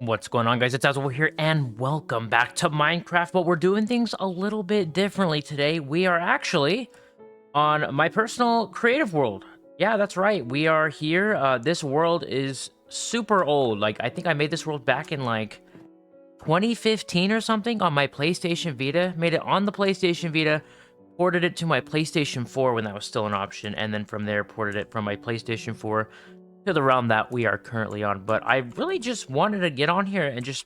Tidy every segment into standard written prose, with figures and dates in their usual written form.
What's going on, guys? It's Azul here, and welcome back to Minecraft. But we're doing things a little bit differently today. We are actually on my personal creative world. Yeah, that's right. We are here. This world is super old. Like, I think I made this world back in, like, 2015 or something on my PlayStation Vita. Made it on the PlayStation Vita, ported it to my PlayStation 4 when that was still an option, and then from there, ported it from my PlayStation 4 to the realm that we are currently on. But I really just wanted to get on here and just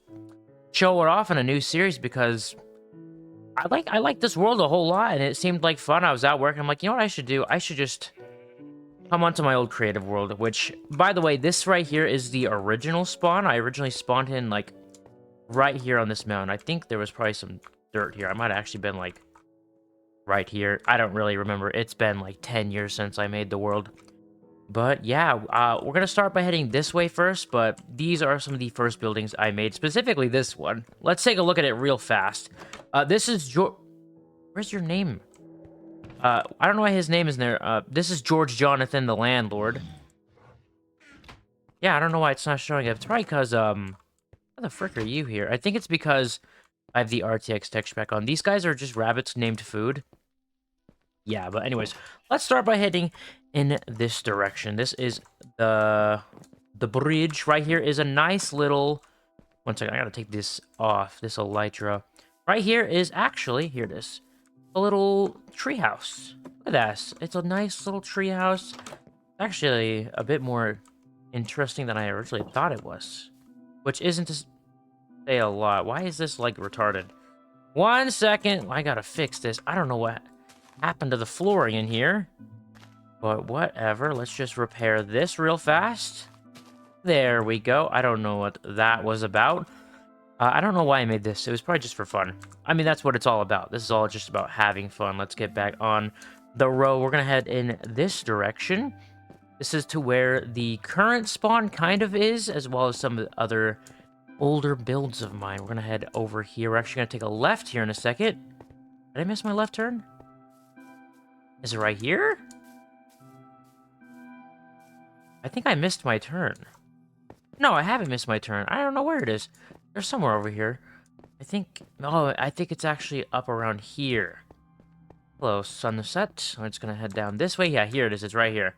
show it off in a new series because I like this world a whole lot and it seemed like fun. I was out working. I'm like, you know what I should do? I should just come onto my old creative world, which, by the way, this right here is the original spawn. I originally spawned in like right here on this mountain. I think there was probably some dirt here. I might have actually been like right here. I don't really remember. It's been like 10 years since I made the world. But yeah, we're going to start by heading this way first, but these are some of the first buildings I made, specifically this one. Let's take a look at it real fast. This is Where's your name? I don't know why his name is there. This is George Jonathan, the landlord. Yeah, I don't know why it's not showing up. It's probably because, how the frick are you here? I think it's because I have the RTX texture pack on. These guys are just rabbits named food. Yeah, but anyways, let's start by heading in this direction. This is the bridge right here is a nice little... One second, I gotta take this off, this elytra. Right here is actually, here it is, a little treehouse. Look at that. It's a nice little treehouse. Actually, a bit more interesting than I originally thought it was. Which isn't to say a lot. Why is this, like, retarded? 1 second. I gotta fix this. I don't know what happened to the flooring in here. But whatever. Let's just repair this real fast. There we go. I don't know what that was about. I don't know why I made this. It was probably just for fun. I mean, that's what it's all about. This is all just about having fun. Let's get back on the road. We're going to head in this direction. This is to where the current spawn kind of is, as well as some of the other older builds of mine. We're going to head over here. We're actually going to take a left here in a second. Did I miss my left turn? Is it right here? I think I missed my turn. No, I haven't missed my turn. I don't know where it is. There's somewhere over here. I think... Oh, I think it's actually up around here. Hello, sunset. I'm just gonna head down this way. Yeah, here it is. It's right here.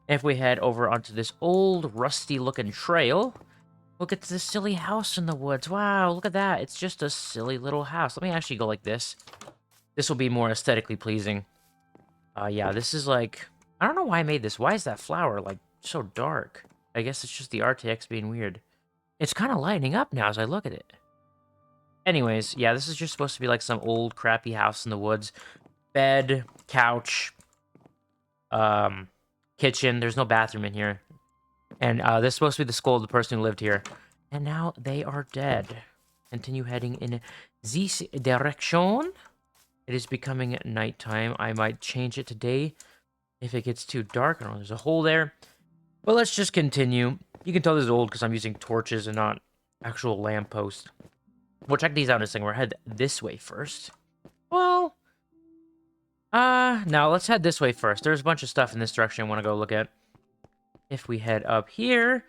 If we head over onto this old, rusty-looking trail, look at this silly house in the woods. Wow, look at that. It's just a silly little house. Let me actually go like this. This will be more aesthetically pleasing. Yeah, this is like... I don't know why I made this. Why is that flower, like, so dark? I guess it's just the RTX being weird. It's kind of lighting up now as I look at it. Anyways, yeah, this is just supposed to be like some old crappy house in the woods. Bed, couch, kitchen. There's no bathroom in here. And this is supposed to be the skull of the person who lived here. And now they are dead. Continue heading in this direction. It is becoming nighttime. I might change it today if it gets too dark. I don't know, there's a hole there. But let's just continue. You can tell this is old because I'm using torches and not actual lampposts. We'll check these out in a second. We'll head this way first. Well, now let's head this way first. There's a bunch of stuff in this direction I want to go look at. If we head up here,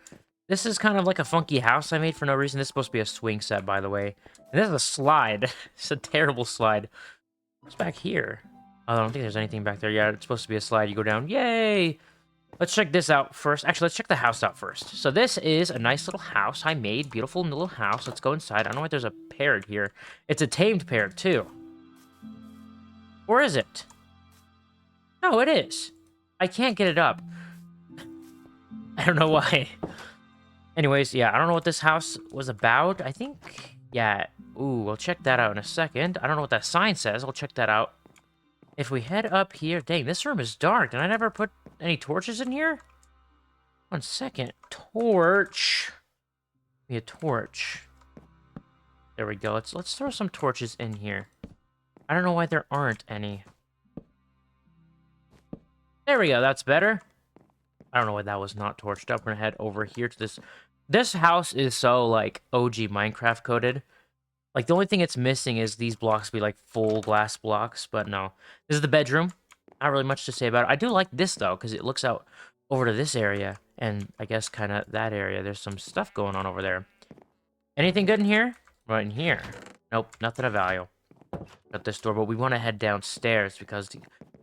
this is kind of like a funky house I made for no reason. This is supposed to be a swing set, by the way. And this is a slide. It's a terrible slide. What's back here? Oh, I don't think there's anything back there. Yeah, it's supposed to be a slide. You go down. Yay! Let's check this out first. Actually, let's check the house out first. So this is a nice little house I made. Beautiful little house. Let's go inside. I don't know why there's a parrot here. It's a tamed parrot, too. Or is it? No, it is. I can't get it up. I don't know why. Anyways, yeah, I don't know what this house was about. I think, yeah. Ooh, we'll check that out in a second. I don't know what that sign says. I'll check that out. If we head up here... Dang, this room is dark. Did I never put any torches in here? 1 second. Torch. Give me a torch. There we go. Let's throw some torches in here. I don't know why there aren't any. There we go. That's better. I don't know why that was not torched up. We're gonna head over here to this... This house is so, like, OG Minecraft coded. Like, the only thing it's missing is these blocks be, like, full glass blocks. But no. This is the bedroom. Not really much to say about it. I do like this, though, because it looks out over to this area. And I guess kind of that area. There's some stuff going on over there. Anything good in here? Right in here. Nope, nothing of value. At this door, but we want to head downstairs because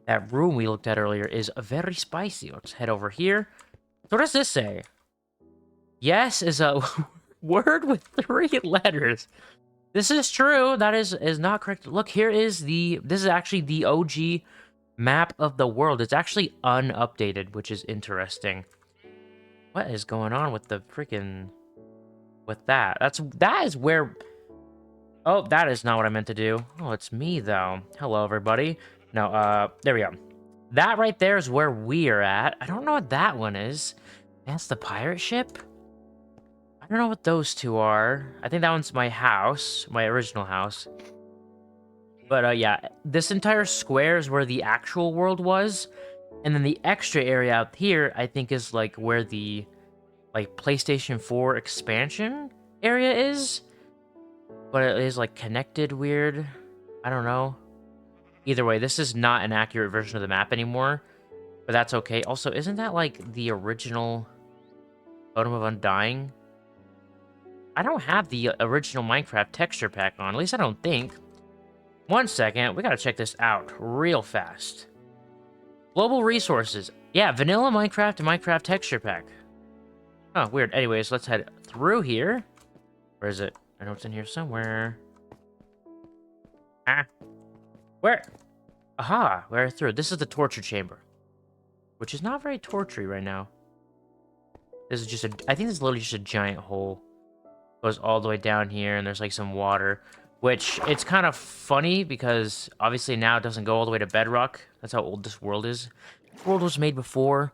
that room we looked at earlier is very spicy. Let's head over here. So what does this say? Yes is a word with 3 letters. This is true. That is not correct. Look, here is this is actually the OG map of the world. It's actually unupdated, which is interesting. What is going on with the freaking with that? That is where. Oh, that is not what I meant to do. Oh, it's me though. Hello, everybody. No, there we go. That right there is where we're at. I don't know what that one is. That's the pirate ship? I don't know what those two are. I think that one's my house, my original house. But yeah, this entire square is where the actual world was. And then the extra area out here, I think is like where the like PlayStation 4 expansion area is. But it is like connected weird. I don't know. Either way, this is not an accurate version of the map anymore. But that's okay. Also, isn't that like the original Totem of Undying? I don't have the original Minecraft texture pack on. At least I don't think. 1 second. We gotta check this out real fast. Global resources. Yeah, vanilla Minecraft and Minecraft texture pack. Oh, weird. Anyways, let's head through here. Where is it? I know it's in here somewhere. Ah. Where? Aha, we're through. This is the torture chamber. Which is not very tortury right now. This is just I think this is literally just a giant hole. Goes all the way down here, and there's like some water. Which, it's kind of funny, because obviously now it doesn't go all the way to bedrock. That's how old this world is. This world was made before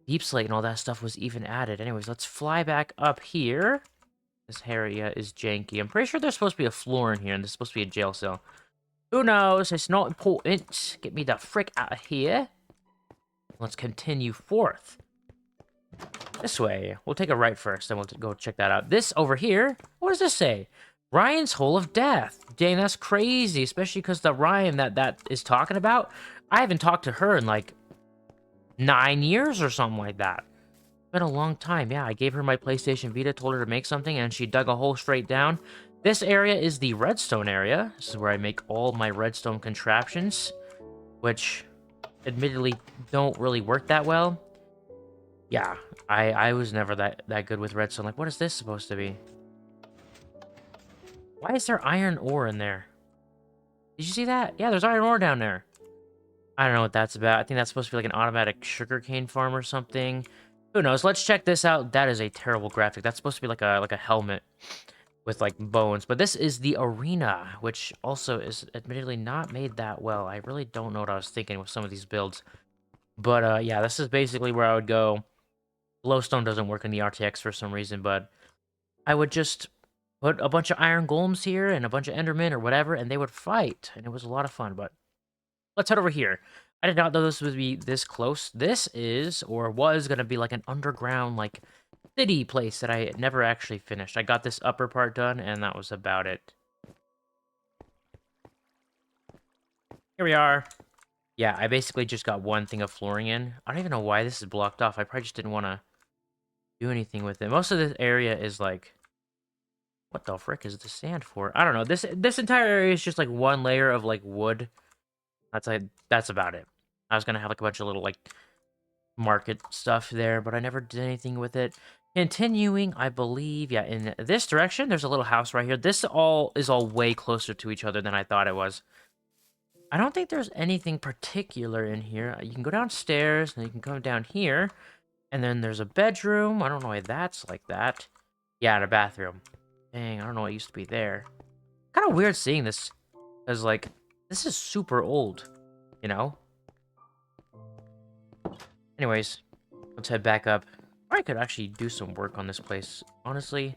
Deep Slate and all that stuff was even added. Anyways, let's fly back up here. This area is janky. I'm pretty sure there's supposed to be a floor in here, and there's supposed to be a jail cell. Who knows? It's not important. Get me the frick out of here. Let's continue forth. This way. We'll take a right first, then we'll go check that out. This over here, what does this say? Ryan's Hole of Death. Dang, that's crazy, especially because the Ryan that is talking about, I haven't talked to her in like 9 years or something like that. It's been a long time. Yeah, I gave her my PlayStation Vita, told her to make something, and she dug a hole straight down. This area is the redstone area. This is where I make all my redstone contraptions, which admittedly don't really work that well. Yeah, I was never that good with redstone. Like, what is this supposed to be? Why is there iron ore in there? Did you see that? Yeah, there's iron ore down there. I don't know what that's about. I think that's supposed to be like an automatic sugarcane farm or something. Who knows? Let's check this out. That is a terrible graphic. That's supposed to be like a helmet with like bones. But this is the arena, which also is admittedly not made that well. I really don't know what I was thinking with some of these builds. But yeah, this is basically where I would go. Glowstone doesn't work in the RTX for some reason, but I would just put a bunch of iron golems here and a bunch of endermen or whatever, and they would fight, and it was a lot of fun. But let's head over here. I did not know this would be this close. This is, or was, going to be like an underground, like, city place that I never actually finished. I got this upper part done, and that was about it. Here we are. Yeah, I basically just got one thing of flooring in. I don't even know why this is blocked off. I probably just didn't want to do anything with it. Most of this area is like, what the frick is the sand for? I don't know. This entire area is just like one layer of like wood. That's about it. I was gonna have like a bunch of little like market stuff there, but I never did anything with it. Continuing, I believe, yeah, in this direction, there's a little house right here. This is all way closer to each other than I thought it was. I don't think there's anything particular in here. You can go downstairs, and you can come down here. And then there's a bedroom. I don't know why that's like that. Yeah, and a bathroom. Dang, I don't know what used to be there. Kind of weird seeing this. Because, like, this is super old. You know? Anyways, let's head back up. I could actually do some work on this place. Honestly,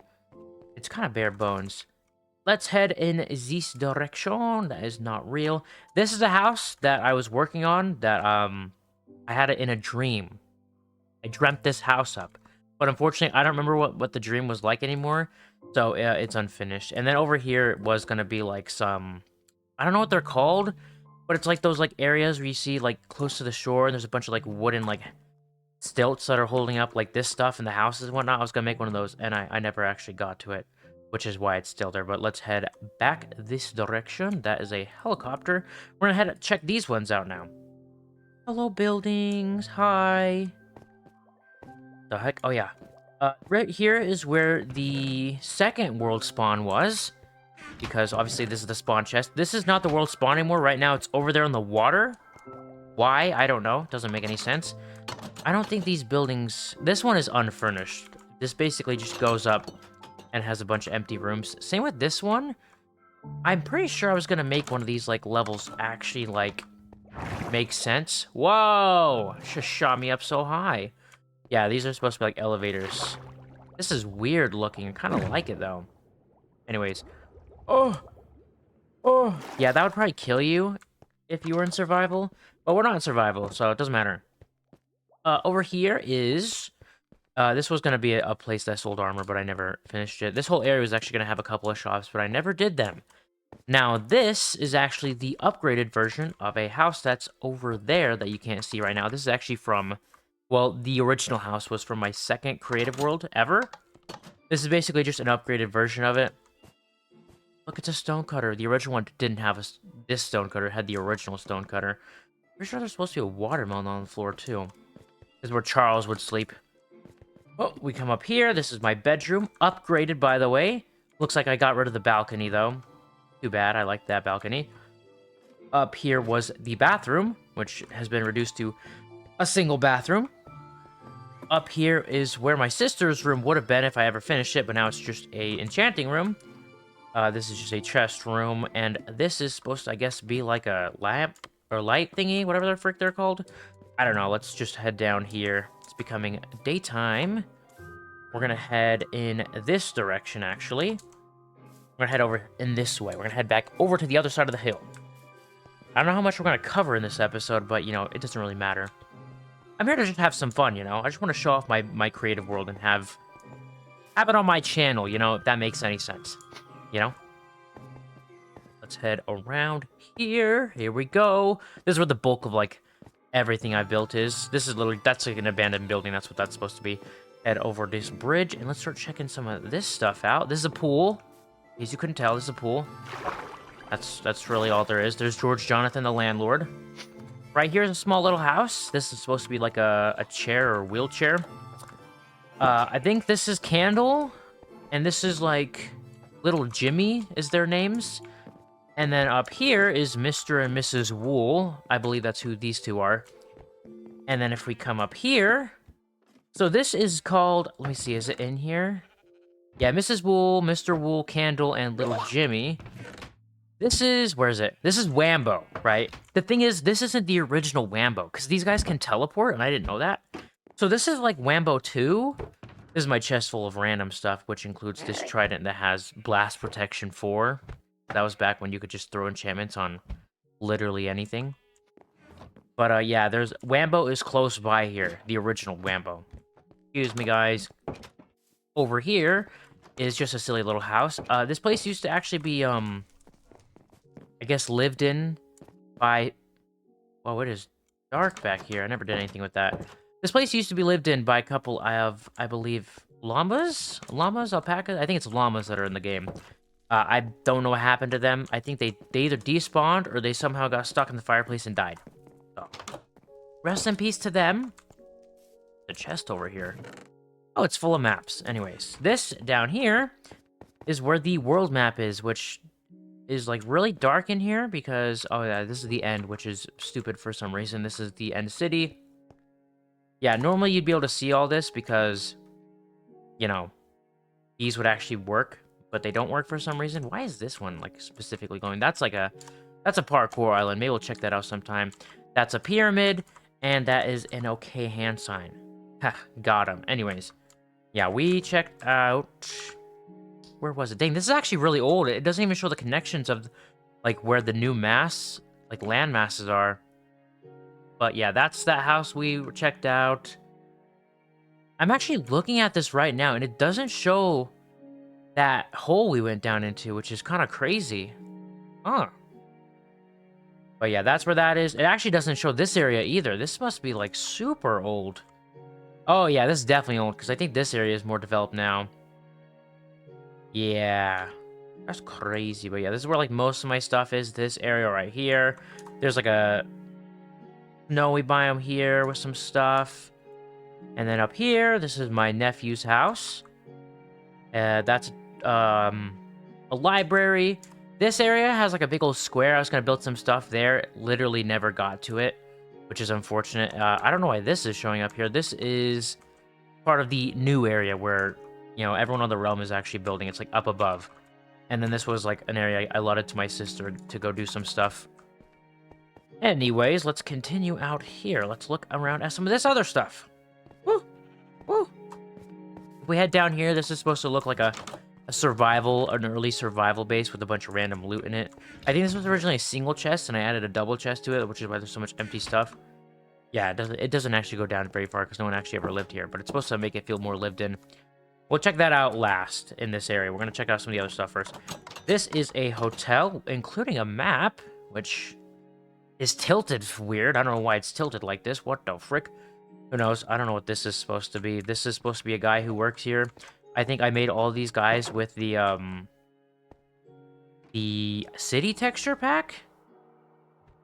it's kind of bare bones. Let's head in this direction. That is not real. This is a house that I was working on that, I had it in a dream. I dreamt this house up. But unfortunately, I don't remember what the dream was like anymore. So, it's unfinished. And then over here was going to be like some... I don't know what they're called. But it's like those like areas where you see like close to the shore. And there's a bunch of like wooden like stilts that are holding up like this stuff and the houses and whatnot. I was gonna make one of those, and I never actually got to it, which is why it's still there. But let's head back this direction. That is a helicopter. We're gonna head check these ones out now. Hello, buildings. Hi. The heck? Oh yeah. Right here is where the second world spawn was, because obviously this is the spawn chest. This is not the world spawn anymore. Right now, it's over there in the water. Why? I don't know. Doesn't make any sense. I don't think these buildings... This one is unfurnished. This basically just goes up and has a bunch of empty rooms. Same with this one. I'm pretty sure I was going to make one of these, like, levels actually, like, make sense. Whoa! Just shot me up so high. Yeah, these are supposed to be, like, elevators. This is weird looking. I kind of like it, though. Anyways. Oh! Yeah, that would probably kill you if you were in survival. But we're not in survival, so it doesn't matter. Over here is... this was going to be a place that sold armor, but I never finished it. This whole area was actually going to have a couple of shops, but I never did them. Now, this is actually the upgraded version of a house that's over there that you can't see right now. This is actually from... Well, the original house was from my second creative world ever. This is basically just an upgraded version of it. Look, it's a stonecutter. The original one didn't have this stonecutter. It had the original stonecutter. Pretty sure there's supposed to be a watermelon on the floor, too. This is where Charles would sleep. Oh, we come up here. This is my bedroom. Upgraded, by the way. Looks like I got rid of the balcony, though. Too bad. I like that balcony. Up here was the bathroom, which has been reduced to a single bathroom. Up here is where my sister's room would have been if I ever finished it, but now it's just a enchanting room. This is just a chest room, and this is supposed to, I guess, be like a lamp or light thingy, whatever the frick they're called. I don't know. Let's just head down here. It's becoming daytime. We're gonna head in this direction, actually. We're gonna head over in this way. We're gonna head back over to the other side of the hill. I don't know how much we're gonna cover in this episode, but, you know, it doesn't really matter. I'm here to just have some fun, you know? I just want to show off my creative world and have it on my channel, you know, if that makes any sense. You know? Let's head around here. Here we go. This is where the bulk of, like, everything I built is. This is literally, that's like an abandoned building. That's what that's supposed to be. Head over this bridge, and let's start checking some of this stuff out. This is a pool. As you couldn't tell, this is a pool. That's really all there is. There's George Jonathan, the landlord. Right here is a small little house. This is supposed to be like a chair or wheelchair. I think this is Candle, and this is like Little Jimmy is their names. And then up here is Mr. and Mrs. Wool. I believe that's who these two are. And then if we come up here... So this is called... Let me see, is it in here? Yeah, Mrs. Wool, Mr. Wool, Candle, and Little Jimmy. This is... Where is it? This is Wambo, right? The thing is, this isn't the original Wambo, because these guys can teleport, and I didn't know that. So this is like Wambo 2. This is my chest full of random stuff, which includes this trident that has Blast Protection 4. That was back when you could just throw enchantments on literally anything. But, yeah, there's... Wambo is close by here. The original Wambo. Excuse me, guys. Over here is just a silly little house. This place used to actually be, I guess lived in by... Well, it is dark back here. I never did anything with that. This place used to be lived in by a couple of, I believe, llamas? Llamas? Alpacas? I think it's llamas that are in the game. I don't know what happened to them. I think they either despawned or they somehow got stuck in the fireplace and died. So, rest in peace to them. The chest over here. Oh, it's full of maps. Anyways, this down here is where the world map is, which is like really dark in here because, oh yeah, this is the end, which is stupid for some reason. This is the end city. Yeah, normally you'd be able to see all this because, you know, these would actually work, but they don't work for some reason. Why is this one, like, specifically going? That's a parkour island. Maybe we'll check that out sometime. That's a pyramid, and that is an okay hand sign. Ha, got him. Anyways, yeah, we checked out... Where was it? Dang, this is actually really old. It doesn't even show the connections of, like, where the new mass, like, land masses are. But, yeah, that's that house we checked out. I'm actually looking at this right now, and it doesn't show that hole we went down into, which is kind of crazy. Huh. But, yeah, that's where that is. It actually doesn't show this area either. This must be, like, super old. Oh, yeah, this is definitely old, because I think this area is more developed now. Yeah. That's crazy, but yeah, this is where, like, most of my stuff is. This area right here. There's, like, a snowy biome here with some stuff. And then up here, this is my nephew's house. That's, a library. This area has, like, a big old square. I was gonna build some stuff there. Literally never got to it, which is unfortunate. I don't know why this is showing up here. This is part of the new area where, you know, everyone on the realm is actually building. It's, like, up above. And then this was, like, an area I allotted to my sister to go do some stuff. Anyways, let's continue out here. Let's look around at some of this other stuff. Woo! Woo! If we head down here, this is supposed to look like an early survival base with a bunch of random loot in it. I think this was originally a single chest, and I added a double chest to it, which is why there's so much empty stuff. Yeah, it doesn't actually go down very far, because no one actually ever lived here, but it's supposed to make it feel more lived in. We'll check that out last in this area. We're going to check out some of the other stuff first. This is a hotel, including a map, which is tilted weird. I don't know why it's tilted like this. What the frick? Who knows? I don't know what this is supposed to be. This is supposed to be a guy who works here. I think I made all these guys with the city texture pack.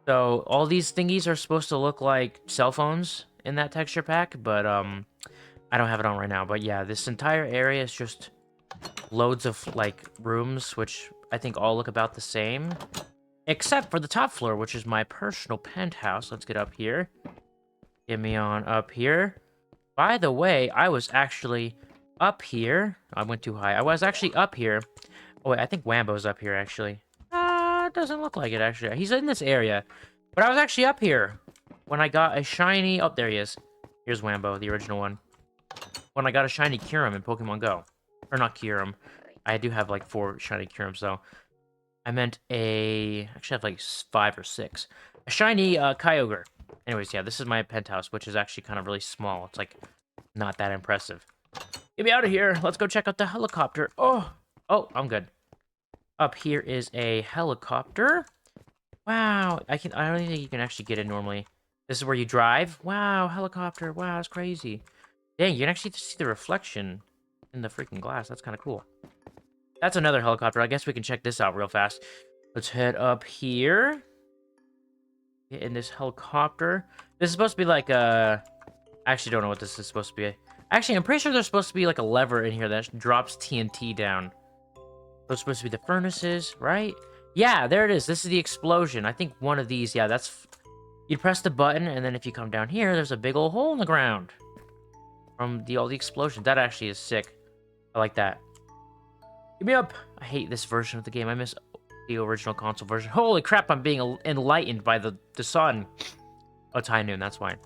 So all these thingies are supposed to look like cell phones in that texture pack, but I don't have it on right now. But yeah, this entire area is just loads of, like, rooms, which I think all look about the same. Except for the top floor, which is my personal penthouse. Let's get up here. Get me on up here. By the way, I was actually up here. I went too high. I was actually up here. Oh, wait, I think Wambo's up here, actually. It doesn't look like it, actually. He's in this area. But I was actually up here when I got a shiny... Oh, there he is. Here's Wambo, the original one. When I got a shiny Kyurem in Pokemon Go. Or not Kyurem. I do have, like, 4 shiny Kyurems, though. I meant a... Actually, I have, like, 5 or 6. A shiny Kyogre. Anyways, yeah, this is my penthouse, which is actually kind of really small. It's, like, not that impressive. Get me out of here. Let's go check out the helicopter. Oh, I'm good. Up here is a helicopter. Wow, I don't think you can actually get in normally. This is where you drive. Wow, helicopter. Wow, that's crazy. Dang, you can actually see the reflection in the freaking glass. That's kind of cool. That's another helicopter. I guess we can check this out real fast. Let's head up here. Get in this helicopter. This is supposed to be like a... I actually don't know what this is supposed to be. Actually, I'm pretty sure there's supposed to be like a lever in here that drops TNT down. Those are supposed to be the furnaces, right? Yeah, there it is. This is the explosion. I think one of these, yeah, that's... You press the button, and then if you come down here, there's a big old hole in the ground. From all the explosions. That actually is sick. I like that. Give me up! I hate this version of the game. I miss the original console version. Holy crap, I'm being enlightened by the sun. Oh, it's high noon, that's why.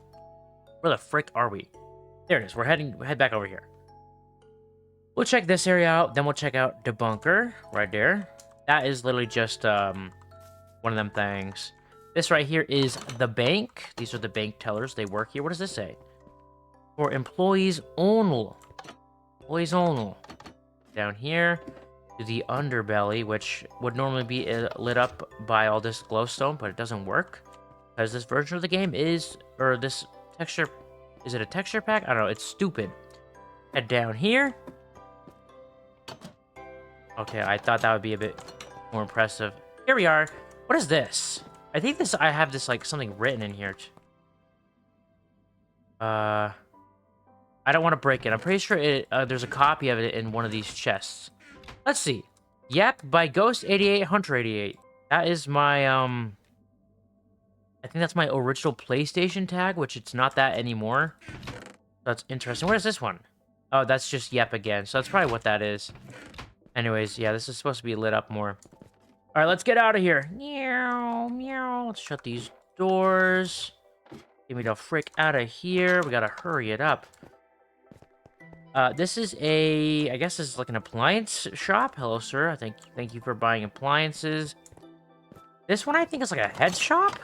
Where the frick are we? There it is. Head back over here. We'll check this area out, then we'll check out the bunker right there. That is literally just one of them things. This right here is the bank. These are the bank tellers. They work here. What does this say? For employees only. Employees only. Down here to the underbelly, which would normally be lit up by all this glowstone, but it doesn't work because this version of the game is, or this texture, is it a texture pack? I don't know. It's stupid. Head down here. Okay, I thought that would be a bit more impressive. Here we are. What is this? I think this, I have this, like, something written in here. I don't want to break it. I'm pretty sure there's a copy of it in one of these chests. Let's see. Yep, by Ghost88, Hunter88. That is my, I think that's my original PlayStation tag, which it's not that anymore. That's interesting. Where's this one? Oh, that's just Yep again. So that's probably what that is. Anyways, yeah, this is supposed to be lit up more. All right, let's get out of here. Meow, meow. Let's shut these doors. Get me the frick out of here. We gotta hurry it up. This is I guess this is like an appliance shop. Hello, sir. Thank you for buying appliances. This one I think is like a head shop.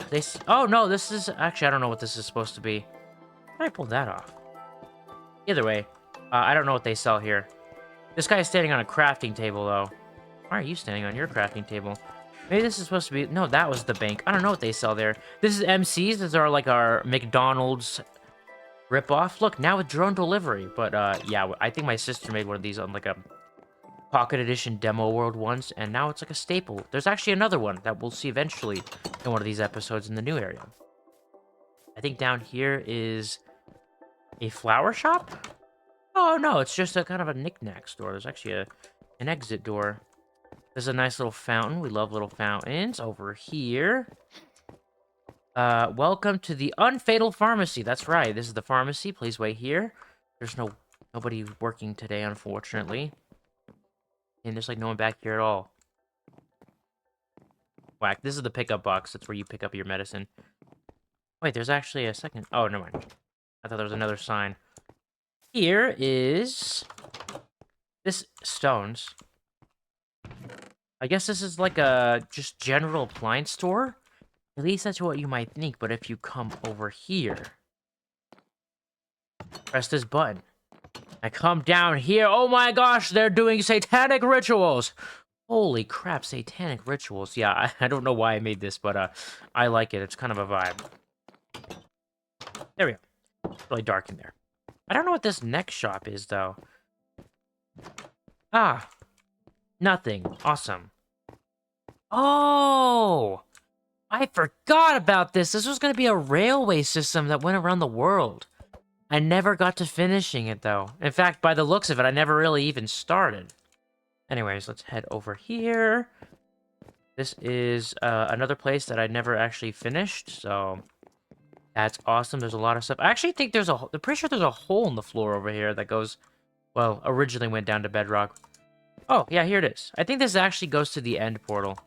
Oh no, this is actually I don't know what this is supposed to be. How did I pull that off? Either way, I don't know what they sell here. This guy is standing on a crafting table though. Why are you standing on your crafting table? Maybe this is supposed to be... No, that was the bank. I don't know what they sell there. This is MC's. These are like our McDonald's Rip off. Look, now with drone delivery. But yeah, I think my sister made one of these on like a Pocket Edition demo world once, and now it's like a staple. There's actually another one that we'll see eventually in one of these episodes in the new area. I think down here is a flower shop? Oh, no, it's just a kind of a knick-knack store. There's actually an exit door. There's a nice little fountain. We love little fountains. Over here. Welcome to the Unfatal Pharmacy. That's right. This is the pharmacy. Please wait here. There's nobody working today, unfortunately. And there's like no one back here at all. Whack. This is the pickup box. That's where you pick up your medicine. Wait, there's actually a second. Oh, never mind. I thought there was another sign. Here is this stones. I guess this is like a just general appliance store. At least that's what you might think. But if you come over here, press this button. I come down here. Oh my gosh, they're doing satanic rituals. Holy crap, satanic rituals. Yeah, I don't know why I made this, but I like it. It's kind of a vibe. There we go. It's really dark in there. I don't know what this next shop is, though. Ah. Nothing. Awesome. Oh! I forgot about this. This was going to be a railway system that went around the world. I never got to finishing it, though. In fact, by the looks of it, I never really even started. Anyways, let's head over here. This is another place that I never actually finished, so that's awesome. There's a lot of stuff. I actually think I'm pretty sure there's a hole in the floor over here that goes, well, originally went down to bedrock. Oh, yeah, here it is. I think this actually goes to the end portal.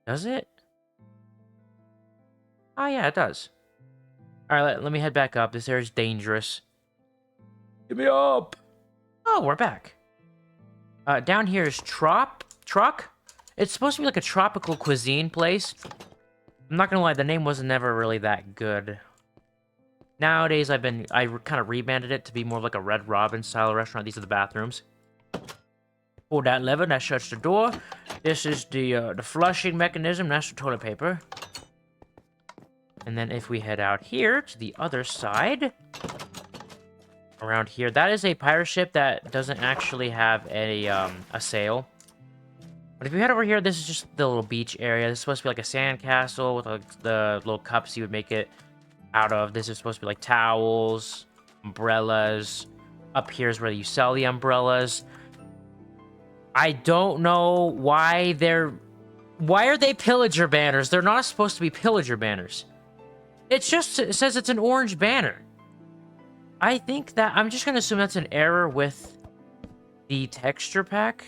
Does it? Oh, yeah, it does. All right, let me head back up. This area's dangerous. Get me up! Oh, we're back. Down here is Truck. It's supposed to be like a tropical cuisine place. I'm not gonna lie, the name wasn't never really that good. Nowadays, I kind of rebranded it to be more like a Red Robin style restaurant. These are the bathrooms. Pull that lever, that shuts the door. This is the flushing mechanism. That's the toilet paper. And then if we head out here to the other side, around here, that is a pirate ship that doesn't actually have a sail. But if you head over here, this is just the little beach area. This is supposed to be like a sand castle with like, the little cups you would make it out of. This is supposed to be like towels, umbrellas. Up here is where you sell the umbrellas. I don't know why are they pillager banners? They're not supposed to be pillager banners. It says it's an orange banner. I think that, I'm just going to assume that's an error with the texture pack,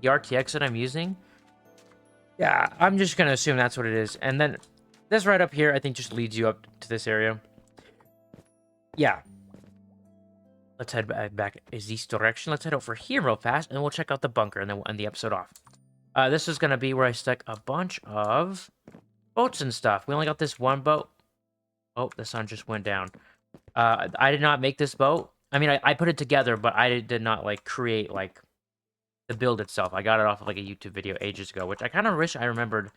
the RTX that I'm using. Yeah, I'm just going to assume that's what it is. And then this right up here, I think just leads you up to this area. Yeah. Let's head back is this direction. Let's head over here real fast, and we'll check out the bunker, and then we'll end the episode off. This is going to be where I stuck a bunch of boats and stuff. We only got this one boat. Oh, the sun just went down. I did not make this boat. I mean, I put it together, but I did not, like, create, like, the build itself. I got it off of, like, a YouTube video ages ago, which I kind of wish I remembered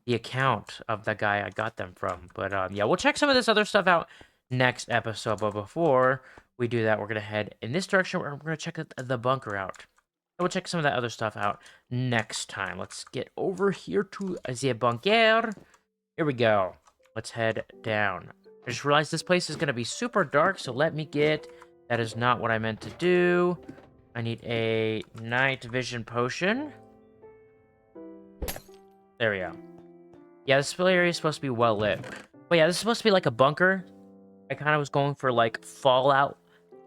the account of the guy I got them from. But, yeah, we'll check some of this other stuff out next episode. But before we do that, we're going to head in this direction. We're going to check the bunker out. We'll check some of that other stuff out next time. Let's get over here to the bunker. Here we go. Let's head down. I just realized this place is going to be super dark, so let me get... That is not what I meant to do. I need a night vision potion. There we go. Yeah, this area is supposed to be well lit. But yeah, this is supposed to be like a bunker. I kind of was going for like Fallout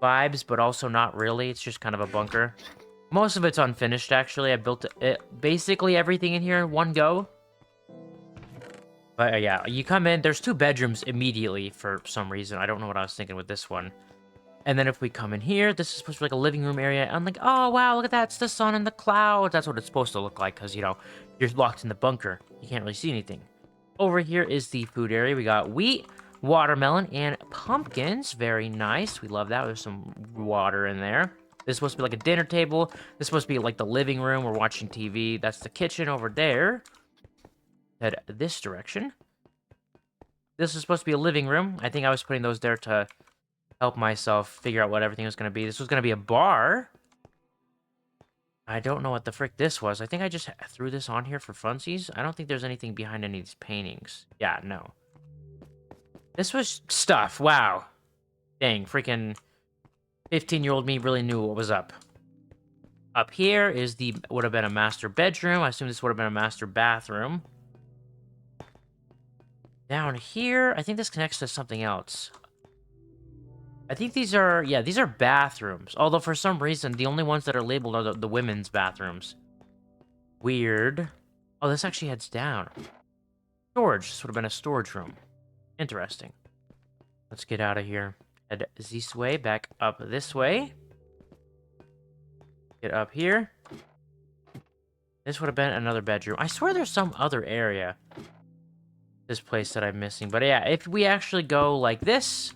vibes, but also not really. It's just kind of a bunker. Most of it's unfinished, actually. I built basically everything in here in one go. But yeah, you come in, there's 2 bedrooms immediately for some reason. I don't know what I was thinking with this one. And then if we come in here, this is supposed to be like a living room area. I'm like, oh, wow, look at that. It's the sun and the clouds. That's what it's supposed to look like because, you know, you're locked in the bunker. You can't really see anything. Over here is the food area. We got wheat, watermelon, and pumpkins. Very nice. We love that. There's some water in there. This is supposed to be like a dinner table. This is supposed to be like the living room. We're watching TV. That's the kitchen over there. Head this direction. This is supposed to be a living room. I think I was putting those there to help myself figure out what everything was going to be. This was going to be a bar. I don't know what the frick this was. I think I just threw this on here for funsies. I don't think there's anything behind any of these paintings. Yeah, no. This was stuff. Wow. Dang, freaking 15-year-old me really knew what was up. Up here is would have been a master bedroom. I assume this would have been a master bathroom. Down here, I think this connects to something else. I think these are, yeah, these are bathrooms. Although for some reason, the only ones that are labeled are the women's bathrooms. Weird. Oh, this actually heads down. Storage. This would have been a storage room. Interesting. Let's get out of here. Head this way, back up this way. Get up here. This would have been another bedroom. I swear there's some other area. This place that I'm missing. But yeah, if we actually go like this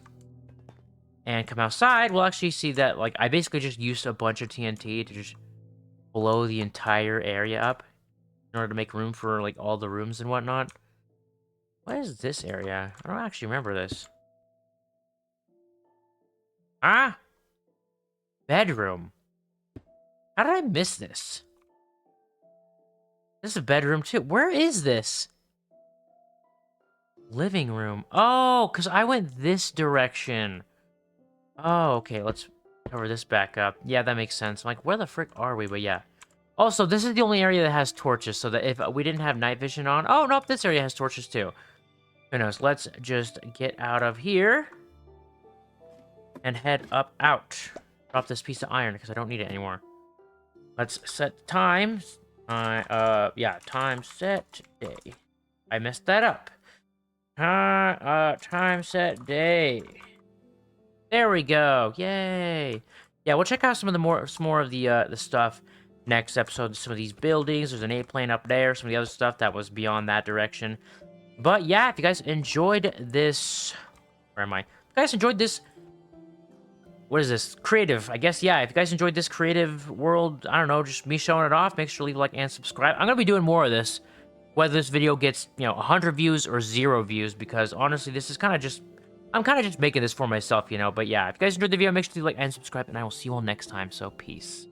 and come outside, we'll actually see that, like, I basically just used a bunch of TNT to just blow the entire area up in order to make room for, like, all the rooms and whatnot. What is this area? I don't actually remember this. Ah! Bedroom. How did I miss this? This is a bedroom, too. Where is this? Living room. Oh, because I went this direction. Oh, okay. Let's cover this back up. Yeah, that makes sense. I'm like, where the frick are we? But yeah. Also, this is the only area that has torches, so that if we didn't have night vision on... Oh, nope, this area has torches, too. Who knows? Let's just get out of here and head up out. Drop this piece of iron, because I don't need it anymore. Let's set time. Yeah, time set day. I messed that up. Time set day. There we go. Yay. Yeah, we'll check out some more of the stuff next episode. Some of these buildings. There's an A-plane up there. Some of the other stuff that was beyond that direction. But yeah, if you guys enjoyed this... Where am I? If you guys enjoyed this... What is this? Creative. I guess, yeah. If you guys enjoyed this creative world, I don't know, just me showing it off, make sure to leave a like and subscribe. I'm going to be doing more of this. Whether this video gets, 100 views or 0 views, because honestly, this is kind of just... I'm kind of just making this for myself, But yeah, if you guys enjoyed the video, make sure to like and subscribe, and I will see you all next time, so peace.